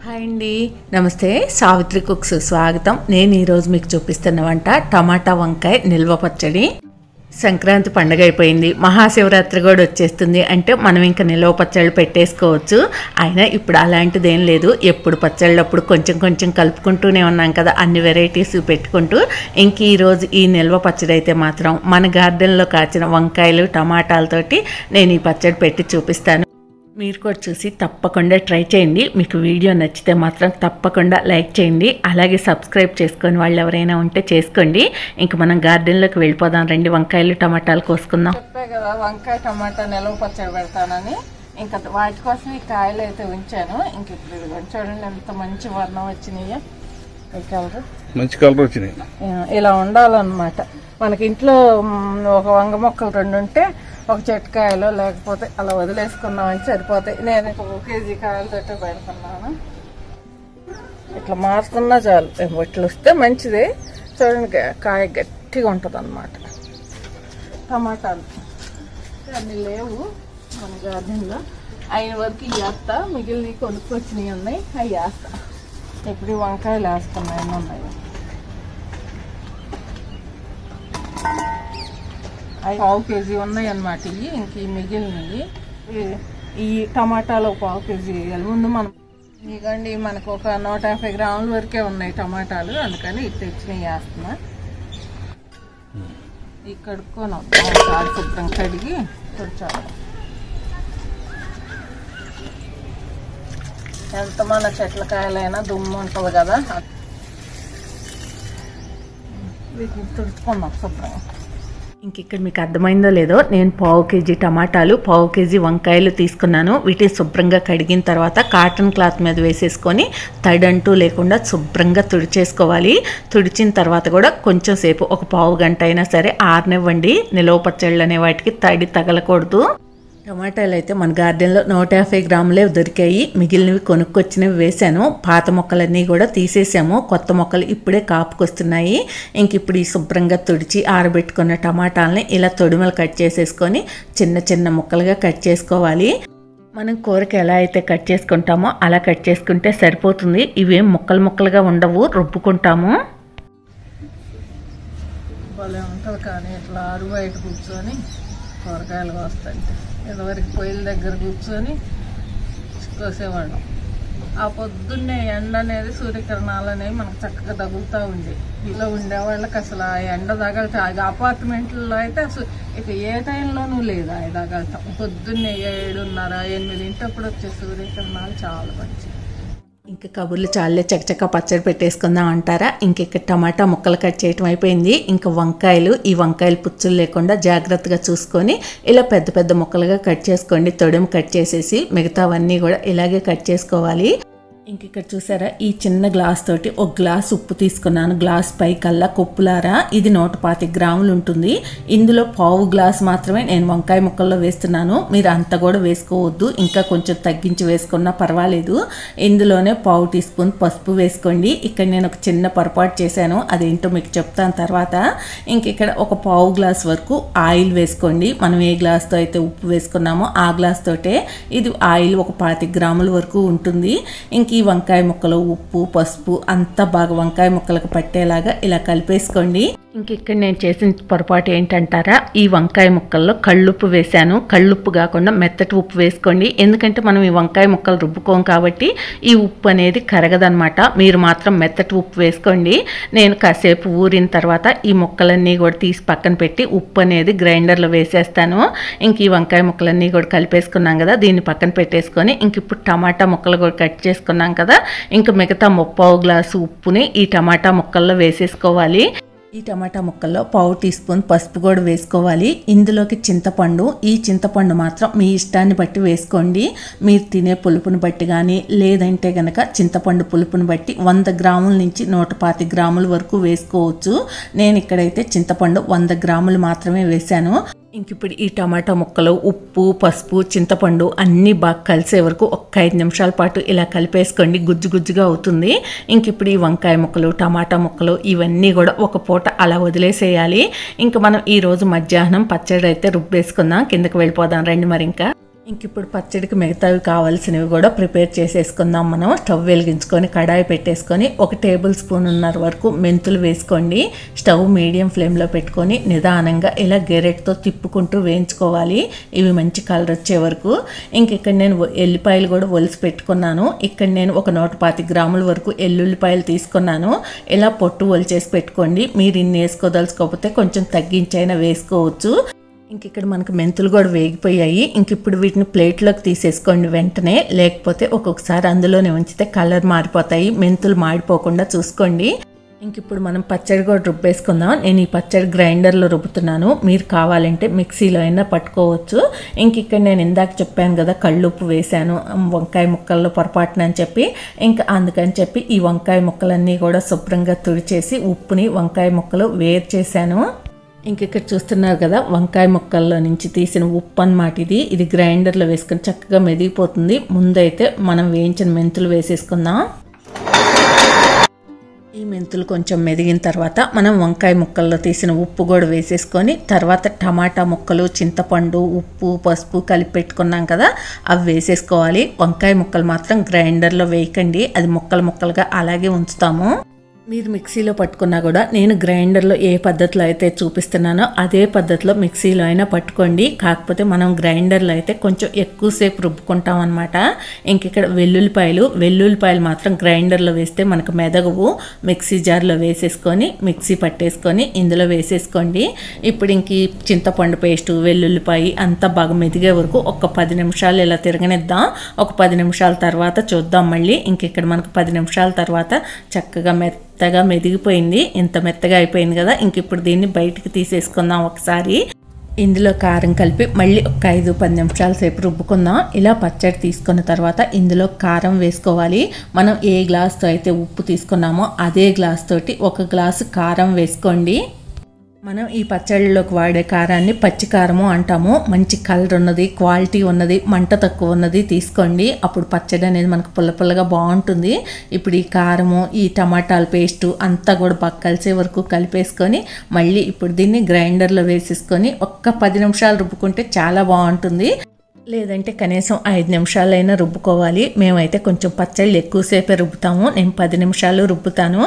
Hi అండి, నమస్తే. Savitri cooks స్వాగతం. నేను ఈరోజు మీకు చూపిస్తున్న వంట టమాటా వంకాయ నిల్వ పచ్చడి. సంక్రాంతి పండుగ అయిపోయింది, మహాశివరాత్రి కూడా వచ్చేస్తుంది. అంటే మనం ఇంకా నిల్వ పచ్చళ్ళు పెట్టేసుకోవచ్చు. అయినా ఇప్పుడు అలాంటిది ఏం లేదు. ఎప్పుడు పచ్చళ్ళప్పుడు కొంచెం కొంచెం కలుపుకుంటూనే ఉన్నాం కదా, అన్ని వెరైటీస్ పెట్టుకుంటూ. ఇంక ఈరోజు ఈ నిల్వ పచ్చడి అయితే మాత్రం మన గార్డెన్లో కాచిన వంకాయలు టమాటాలతోటి నేను ఈ పచ్చడి పెట్టి చూపిస్తాను. మీరు కూడా చూసి తప్పకుండా ట్రై చేయండి. మీకు వీడియో నచ్చితే మాత్రం తప్పకుండా లైక్ చేయండి. అలాగే సబ్స్క్రైబ్ చేసుకొని వాళ్ళు ఎవరైనా ఉంటే చేసుకోండి. ఇంక మనం గార్డెన్లోకి వెళ్ళిపోదాం రండి. వంకాయలు టమాటాలు కోసుకుందాం. చెప్పే కదా వంకాయ టమాటా నిల్వ పచ్చడి పెడతానని. ఇంకా వాటి కోసం ఈ కాయలు అయితే ఉంచాను. ఇంక ఇప్పుడు ఇదిగోండి, చూడండి ఎంత మంచి వర్ణం వచ్చినాయో. మంచి కలర్ వచ్చినాయి. ఇలా ఉండాలన్నమాట. మనకి ఇంట్లో ఒక వంగ మొక్కలు 2 ఉంటే ఒక చెట్టుకాయలో లేకపోతే అలా వదిలేసుకున్నామని సరిపోతాయి. నేను 1 కేజీ కాయలతో పెడుతున్నాను. ఇట్లా మారుతున్నా చాలు, ఇట్లా వస్తే మంచిదే. చూడండి కాయ గట్టిగా ఉంటుంది అన్నమాట. టమాటాలు అన్నీ లేవు మన గార్డెన్లో. అయిన వరకు వేస్తా, మిగిలినవి కొనుక్కొచ్చినవి ఉన్నాయి, అవి వేస్తా. ఇప్పుడు వంకాయలు వేస్తున్నాయి ఉన్నాయి. అవి 1/2 కేజీ ఉన్నాయి అన్నమాట. ఇవి ఇంక ఈ మిగిలినవి ఈ టమాటాలు 1/2 కేజీ వేయాలి. ముందు మనం ఇదిగోండి, మనకు ఒక 150 గ్రాముల వరకే ఉన్నాయి టమాటాలు, అందుకని ఇది తెచ్చినవి వేస్తున్నా. ఇవి కడుక్కొని ఒకసారి శుభ్రం కడిగి తుడిచాలి. ఎంత మన చెట్ల కాయలైనా దుమ్ము ఉంటుంది కదా, వీటిని తుడుచుకుందాం శుభ్రంగా. ఇంక ఇక్కడ మీకు అర్థమైందో లేదో, నేను 1/2 కేజీ టమాటాలు 1/2 కేజీ వంకాయలు తీసుకున్నాను. వీటిని శుభ్రంగా కడిగిన తర్వాత కాటన్ క్లాత్ మీద వేసేసుకొని తడంటూ లేకుండా శుభ్రంగా తుడిచేసుకోవాలి. తుడిచిన తర్వాత కూడా కొంచెం సేపు ఒక 1/2 గంట అయినా సరే ఆరనివ్వండి. నిలవ పచ్చళ్ళు అనే వాటికి తడి తగలకూడదు. టమాటాలు అయితే మన గార్డెన్లో 150 గ్రాములే దొరికాయి. మిగిలినవి కొనుక్కొచ్చినవి వేసాను. పాత మొక్కలన్నీ కూడా తీసేసాము, కొత్త మొక్కలు ఇప్పుడే కాపుకొస్తున్నాయి. ఇంక ఇప్పుడు ఈ శుభ్రంగా తుడిచి ఆరబెట్టుకున్న టమాటాలని ఇలా తొడిమలు కట్ చేసేసుకొని చిన్న చిన్న ముక్కలుగా కట్ చేసుకోవాలి. మనం కూరకి ఎలా అయితే కట్ చేసుకుంటామో అలా కట్ చేసుకుంటే సరిపోతుంది. ఇవేం ముక్కలు ముక్కలుగా ఉండవు, రుబ్బుకుంటాము. భలే ఉంటుంది కానీ ఇట్లా ఆరు బయట కూర్చొని కూరగాయలు కోస్తాంటే. ఇదివరకు పొయ్యిల దగ్గర కూర్చొని కోసేవాళ్ళం. ఆ పొద్దున్నే ఎండ అనేది, సూర్యకిరణాలు అనేవి మనకు చక్కగా తగులుతూ ఉంది. ఇలా ఉండేవాళ్ళకి అసలు ఆ ఎండ తగలటం, అపార్ట్మెంట్లో అయితే అసలు ఇక ఏ టైంలోనూ లేదు ఆ తగలటం. పొద్దున్నే 7:30, 8 అప్పుడు వచ్చే సూర్యకిరణాలు చాలా మంచిది. ఇంకా కబుర్లు చాలే, చకచక పచ్చడి పెట్టేసుకుందాం అంటారా. ఇంక టమాటా ముక్కలు కట్ చేయటం అయిపోయింది. ఇంకా వంకాయలు, ఈ వంకాయలు పుచ్చులు లేకుండా జాగ్రత్తగా చూసుకొని ఇలా పెద్ద పెద్ద ముక్కలుగా కట్ చేసుకోండి. తొడెము కట్ చేసేసి మిగతావన్నీ కూడా ఇలాగే కట్ చేసుకోవాలి. ఇంక ఇక్కడ చూసారా, ఈ చిన్న గ్లాస్ తోటి 1 గ్లాస్ ఉప్పు తీసుకున్నాను. గ్లాస్ పై కల్లా కొప్పులారా. ఇది 125 గ్రాములు ఉంటుంది. ఇందులో 1/2 గ్లాస్ మాత్రమే నేను వంకాయ ముక్కల్లో వేస్తున్నాను. మీరు అంత కూడా వేసుకోవద్దు, ఇంకా కొంచెం తగ్గించి వేసుకున్నా పర్వాలేదు. ఇందులోనే 1/2 టీ స్పూన్ పసుపు వేసుకోండి. ఇక్కడ నేను ఒక చిన్న పొరపాటు చేశాను, అదేంటో మీకు చెప్తాను తర్వాత. ఇంక ఇక్కడ ఒక 1/2 గ్లాస్ వరకు ఆయిల్ వేసుకోండి. మనం ఏ గ్లాస్తో అయితే ఉప్పు వేసుకున్నామో ఆ గ్లాస్ తోటే ఇది ఆయిల్ ఒక 25 గ్రాముల వరకు ఉంటుంది. ఇంక ఈ వంకాయ ముక్కలు, ఉప్పు, పసుపు అంతా బాగా వంకాయ ముక్కలకు పట్టేలాగా ఇలా కలిపేసుకోండి. ఇంక ఇక్కడ నేను చేసిన పొరపాటు ఏంటంటారా, ఈ వంకాయ ముక్కల్లో కళ్ళుప్పు వేశాను. కళ్ళుప్పు కాకుండా మెత్తటి ఉప్పు వేసుకోండి. ఎందుకంటే మనం ఈ వంకాయ ముక్కలు రుబ్బుకోం కాబట్టి ఈ ఉప్పు అనేది కరగదనమాట. మీరు మాత్రం మెత్తటి ఉప్పు వేసుకోండి. నేను కాసేపు ఊరిన తర్వాత ఈ ముక్కలన్నీ కూడా తీసి పక్కన పెట్టి ఉప్పు అనేది గ్రైండర్లో వేసేస్తాను. ఇంక ఈ వంకాయ ముక్కలన్నీ కూడా కలిపేసుకున్నాం కదా, దీన్ని పక్కన పెట్టేసుకొని ఇంక ఇప్పుడు టమాటా ముక్కలు కూడా కట్ చేసుకున్నాం కదా, ఇంక మిగతా 1/2 గ్లాసు ఉప్పుని ఈ టమాటా ముక్కల్లో వేసేసుకోవాలి. ఈ టమాటా ముక్కల్లో 1/2 టీ స్పూన్ పసుపు కూడా వేసుకోవాలి. ఇందులోకి చింతపండు, ఈ చింతపండు మాత్రం మీ ఇష్టాన్ని బట్టి వేసుకోండి. మీరు తినే పులుపుని బట్టి కానీ, లేదంటే కనుక చింతపండు పులుపుని బట్టి 100 గ్రాముల నుంచి 125 గ్రాముల వరకు వేసుకోవచ్చు. నేను ఇక్కడైతే చింతపండు 100 గ్రాములు మాత్రమే వేశాను. ఇంక ఇప్పుడు ఈ టమాటా ముక్కలు, ఉప్పు, పసుపు, చింతపండు అన్నీ బాగా కలిసే వరకు ఒక 5 నిమిషాల పాటు ఇలా కలిపేసుకోండి. గుజ్జు గుజ్జుగా అవుతుంది. ఇంక ఇప్పుడు ఈ వంకాయ ముక్కలు, టమాటా ముక్కలు ఇవన్నీ కూడా ఒక పూట అలా వదిలేసేయాలి. ఇంక మనం ఈరోజు మధ్యాహ్నం పచ్చడి అయితే రుబ్బేసుకుందాం. కిందకి వెళ్ళిపోదాం రండి. మరి ఇంకా ఇంక ఇప్పుడు పచ్చడికి మిగతావి కావాల్సినవి కూడా ప్రిపేర్ చేసేసుకుందాం. మనం స్టవ్ వెలిగించుకొని కడాయి పెట్టేసుకొని 1 టేబుల్ స్పూన్ వరకు మెంతులు వేసుకోండి. స్టవ్ మీడియం ఫ్లేమ్లో పెట్టుకొని నిదానంగా ఇలా గెరెట్తో తిప్పుకుంటూ వేయించుకోవాలి, ఇవి మంచి కలర్ వచ్చే వరకు. ఇంక ఇక్కడ నేను ఎల్లిపాయలు కూడా ఒలిసి పెట్టుకున్నాను. ఇక్కడ నేను ఒక 125 గ్రాముల వరకు ఎల్లుల్లిపాయలు తీసుకున్నాను. ఇలా పొట్టు ఒలిచేసి పెట్టుకోండి. మీరు ఇన్ని వేసుకోదలుచుకోకపోతే కొంచెం తగ్గించైనా వేసుకోవచ్చు. ఇంక ఇక్కడ మనకు మెంతులు కూడా వేగిపోయాయి. ఇంక ఇప్పుడు వీటిని ప్లేట్లోకి తీసేసుకోండి వెంటనే, లేకపోతే ఒక్కొక్కసారి అందులోనే ఉంచితే కలర్ మారిపోతాయి. మెంతులు మాడిపోకుండా చూసుకోండి. ఇంక ఇప్పుడు మనం పచ్చడి కూడా రుబ్బేసుకుందాం. నేను ఈ పచ్చడి గ్రైండర్లో రుబ్బుతున్నాను, మీరు కావాలంటే మిక్సీలో అయినా పట్టుకోవచ్చు. ఇంక ఇక్కడ నేను ఇందాక చెప్పాను కదా కళ్ళుప్పు వేశాను వంకాయ ముక్కల్లో పొరపాటునని చెప్పి, ఇంకా అందుకని చెప్పి ఈ వంకాయ ముక్కలన్నీ కూడా శుభ్రంగా తుడిచేసి ఉప్పుని వంకాయ ముక్కలు వేరు చేశాను. ఇంక ఇక్కడ చూస్తున్నారు కదా వంకాయ ముక్కల్లో నుంచి తీసిన ఉప్పు అన్నమాట ఇది గ్రైండర్లో వేసుకొని చక్కగా మెదిగిపోతుంది. ముందైతే మనం వేయించిన మెంతులు వేసేసుకుందాం. ఈ మెంతులు కొంచెం మెదిగిన తర్వాత మనం వంకాయ ముక్కల్లో తీసిన ఉప్పు కూడా వేసేసుకొని తర్వాత టమాటా ముక్కలు, చింతపండు, ఉప్పు, పసుపు కలిపి పెట్టుకున్నాం కదా అవి వేసేసుకోవాలి. వంకాయ ముక్కలు మాత్రం గ్రైండర్లో వేయకండి, అది ముక్కలుగా అలాగే ఉంచుతాము. మీరు మిక్సీలో పట్టుకున్నా కూడా నేను గ్రైండర్లో ఏ పద్ధతిలో అయితే చూపిస్తున్నానో అదే పద్ధతిలో మిక్సీలో అయినా పట్టుకోండి. కాకపోతే మనం గ్రైండర్లో అయితే కొంచెం ఎక్కువసేపు రుబ్బుకుంటాం అనమాట. ఇంక ఇక్కడ వెల్లుల్లిపాయలు మాత్రం గ్రైండర్లో వేస్తే మనకు మెదగవు. మిక్సీ జార్లో వేసేసుకొని మిక్సీ పట్టేసుకొని ఇందులో వేసేసుకోండి. ఇప్పుడు ఇంక చింతపండు పేస్టు, వెల్లుల్లిపాయ అంతా బాగా మెదిగే వరకు ఒక 10 నిమిషాలు ఇలా తిరగనిద్దాం. ఒక 10 నిమిషాల తర్వాత చూద్దాం మళ్ళీ. ఇంక ఇక్కడ మనకు 10 నిమిషాల తర్వాత చక్కగా మెత్తగా మెదిగిపోయింది. ఇంత మెత్తగా అయిపోయింది కదా. ఇంక ఇప్పుడు దీన్ని బయటికి తీసేసుకుందాం ఒకసారి. ఇందులో కారం కలిపి మళ్ళీ ఒక 5-10 నిమిషాల సేపు రుబ్బుకుందాం. ఇలా పచ్చడి తీసుకున్న తర్వాత ఇందులో కారం వేసుకోవాలి. మనం ఏ గ్లాస్తో అయితే ఉప్పు తీసుకున్నామో అదే గ్లాస్ తోటి 1 గ్లాసు కారం వేసుకోండి. మనం ఈ పచ్చళ్ళలోకి వాడే కారాన్ని పచ్చి కారము అంటాము. మంచి కలర్ ఉన్నది, క్వాలిటీ ఉన్నది, మంట తక్కువ ఉన్నది తీసుకోండి. అప్పుడు పచ్చడి అనేది మనకు పుల్లగా బాగుంటుంది. ఇప్పుడు ఈ కారము, ఈ టమాటాల పేస్టు అంతా కూడా బాగా కలిసే వరకు కలిపేసుకొని మళ్ళీ ఇప్పుడు దీన్ని గ్రైండర్లో వేసేసుకొని ఒక్క 10 నిమిషాలు రుబ్బుకుంటే చాలా బాగుంటుంది. లేదంటే కనీసం 5 నిమిషాలైనా రుబ్బుకోవాలి. మేమైతే కొంచెం పచ్చళ్ళు ఎక్కువసేపే రుబ్బుతాము. నేను 10 నిమిషాలు రుబ్బుతాను.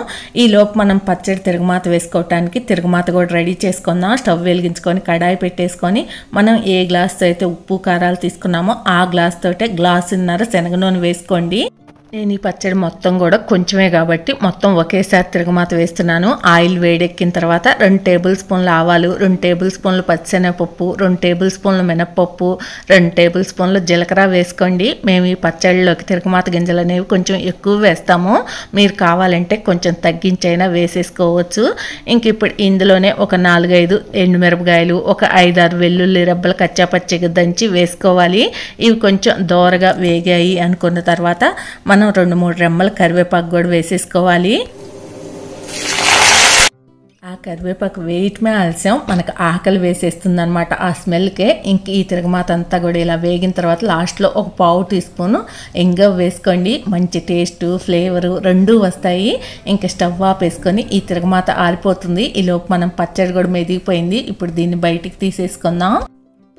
ఈలోపు మనం పచ్చడి తిరగమాత వేసుకోవటానికి తిరగమాత కూడా రెడీ చేసుకుందాం. స్టవ్ వెలిగించుకొని కడాయి పెట్టేసుకొని మనం ఏ గ్లాస్తో అయితే ఉప్పు కారాలు తీసుకున్నామో ఆ గ్లాస్ తోటే గ్లాసున్నర శనగ నూనె వేసుకోండి. నేను ఈ పచ్చడి మొత్తం కూడా కొంచెమే కాబట్టి మొత్తం ఒకేసారి తిరగమాత వేస్తున్నాను. ఆయిల్ వేడెక్కిన తర్వాత 2 టేబుల్ స్పూన్ల ఆవాలు, 2 టేబుల్ స్పూన్ల పచ్చిశనగపప్పు, 2 టేబుల్ స్పూన్ల మినప్పప్పు, 2 టేబుల్ స్పూన్ల జీలకర్ర వేసుకోండి. మేము ఈ పచ్చడిలోకి తిరగమాత గింజలు అనేవి కొంచెం ఎక్కువ వేస్తాము. మీరు కావాలంటే కొంచెం తగ్గించైనా వేసేసుకోవచ్చు. ఇంక ఇప్పుడు ఇందులోనే ఒక 4-5 ఎండుమిరపకాయలు, ఒక 5-6 వెల్లుల్లి రెబ్బలు కచ్చాపచ్చిగా దంచి వేసుకోవాలి. ఇవి కొంచెం దోరగా వేగాయి అనుకున్న తర్వాత మనం 2-3 రెమ్మల కరివేపాకు కూడా వేసేసుకోవాలి. ఆ కరివేపాకు వేయటమే ఆలస్యం, మనకు ఆకలి వేసేస్తుంది అనమాట ఆ స్మెల్కే. ఇంక ఈ తిరగమాత అంతా కూడా ఇలా వేగిన తర్వాత లాస్ట్లో ఒక 1/4 టీ స్పూను ఇంగువ వేసుకోండి. మంచి టేస్ట్, ఫ్లేవరు రెండూ వస్తాయి. ఇంకా స్టవ్ ఆపేసుకొని ఈ తిరగమాత ఆరిపోతుంది. ఈలోపు మనం పచ్చడి కూడా మెదిగిపోయింది. ఇప్పుడు దీన్ని బయటికి తీసేసుకుందాం.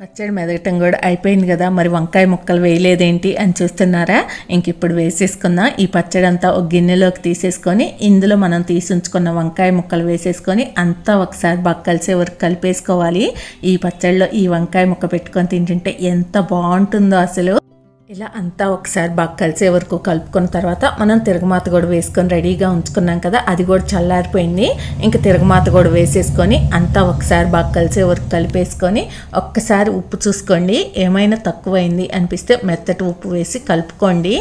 పచ్చడి మెదగటం కూడా అయిపోయింది కదా, మరి వంకాయ ముక్కలు వేయలేదేంటి అని చూస్తున్నారా? ఇంక ఇప్పుడు వేసేసుకుందాం. ఈ పచ్చడి అంతా ఒక గిన్నెలోకి తీసేసుకొని ఇందులో మనం తీసి ఉంచుకున్న వంకాయ ముక్కలు వేసేసుకొని అంతా ఒకసారి బాగా కలిసే వరకు కలిపేసుకోవాలి. ఈ పచ్చడిలో ఈ వంకాయ ముక్క పెట్టుకొని తింటుంటే ఎంత బాగుంటుందో అసలు. ఇలా అంతా ఒకసారి బాగా కలిసే వరకు కలుపుకున్న తర్వాత మనం తిరగమాత కూడా వేసుకొని రెడీగా ఉంచుకున్నాం కదా, అది కూడా చల్లారిపోయింది. ఇంకా తిరగమాత కూడా వేసేసుకొని అంతా ఒకసారి బాగా కలిసే వరకు కలిపేసుకొని ఒక్కసారి ఉప్పు చూసుకోండి. ఏమైనా తక్కువైంది అనిపిస్తే మెత్తటి ఉప్పు వేసి కలుపుకోండి.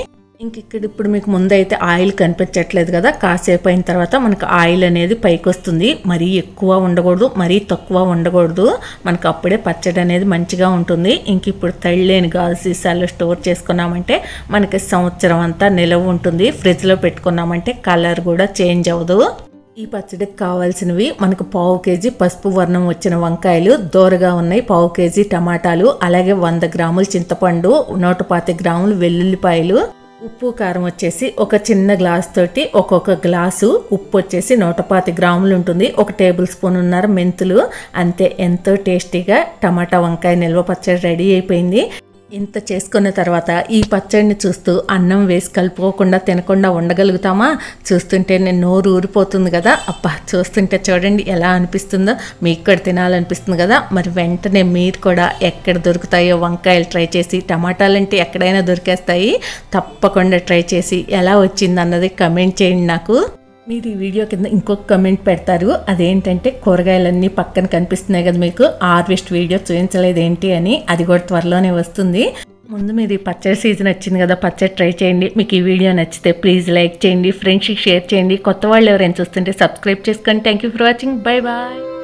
ఇంక ఇక్కడ ఇప్పుడు మీకు ముందైతే ఆయిల్ కనిపించట్లేదు కదా, కాసేపు అయిన తర్వాత మనకు ఆయిల్ అనేది పైకి వస్తుంది. మరీ ఎక్కువ ఉండకూడదు, మరీ తక్కువ ఉండకూడదు. మనకు అప్పుడే పచ్చడి అనేది మంచిగా ఉంటుంది. ఇంక ఇప్పుడు తళ్ళేని గాజు సీసాల్లో స్టోర్ చేసుకున్నామంటే మనకి సంవత్సరం అంతా నిలవ ఉంటుంది. ఫ్రిడ్జ్లో పెట్టుకున్నామంటే కలర్ కూడా చేంజ్ అవ్వదు. ఈ పచ్చడికి కావాల్సినవి మనకు 1/2 కేజీ పసుపు వర్ణం వచ్చిన వంకాయలు, దోరగా ఉన్నాయి 1/2 కేజీ టమాటాలు, అలాగే 100 గ్రాముల చింతపండు, 125 గ్రాములు వెల్లుల్లిపాయలు, ఉప్పు కారం వచ్చేసి ఒక చిన్న గ్లాస్ తోటి ఒక్కొక్క గ్లాసు, ఉప్పు వచ్చేసి 125 గ్రాములు ఉంటుంది, 1 టేబుల్ స్పూన్ ఉన్నర మెంతులు. అంతే, ఎంతో టేస్టీగా టమాటా వంకాయ నిల్వ పచ్చడి రెడీ అయిపోయింది. ఇంత చేసుకున్న తర్వాత ఈ పచ్చడిని చూస్తూ అన్నం వేసి కలుపుకోకుండా తినకుండా ఉండగలుగుతామా? చూస్తుంటే నేను నోరు ఊరిపోతుంది కదా. అబ్బా, చూస్తుంటే చూడండి ఎలా అనిపిస్తుందో. మీకు కూడా తినాలనిపిస్తుంది కదా. మరి వెంటనే మీరు కూడా ఎక్కడ దొరుకుతాయో వంకాయలు ట్రై చేసి, టమాటాలు అంటే ఎక్కడైనా దొరికేస్తాయి, తప్పకుండా ట్రై చేసి ఎలా వచ్చింది అన్నది కమెంట్ చేయండి నాకు. మీరు ఈ వీడియో కింద ఇంకొక కమెంట్ పెడతారు, అదేంటంటే కూరగాయలన్నీ పక్కన కనిపిస్తున్నాయి కదా మీకు, హార్వెస్ట్ వీడియో చూపించలేదు ఏంటి అని. అది కూడా త్వరలోనే వస్తుంది. ముందు మీరు ఈ పచ్చడి సీజన్ వచ్చింది కదా, పచ్చడి ట్రై చేయండి. మీకు ఈ వీడియో నచ్చితే ప్లీజ్ లైక్ చేయండి, ఫ్రెండ్స్కి షేర్ చేయండి. కొత్త వాళ్ళు ఎవరైనా చూస్తుంటే సబ్స్క్రైబ్ చేసుకోండి. Thank you for watching. Bye bye.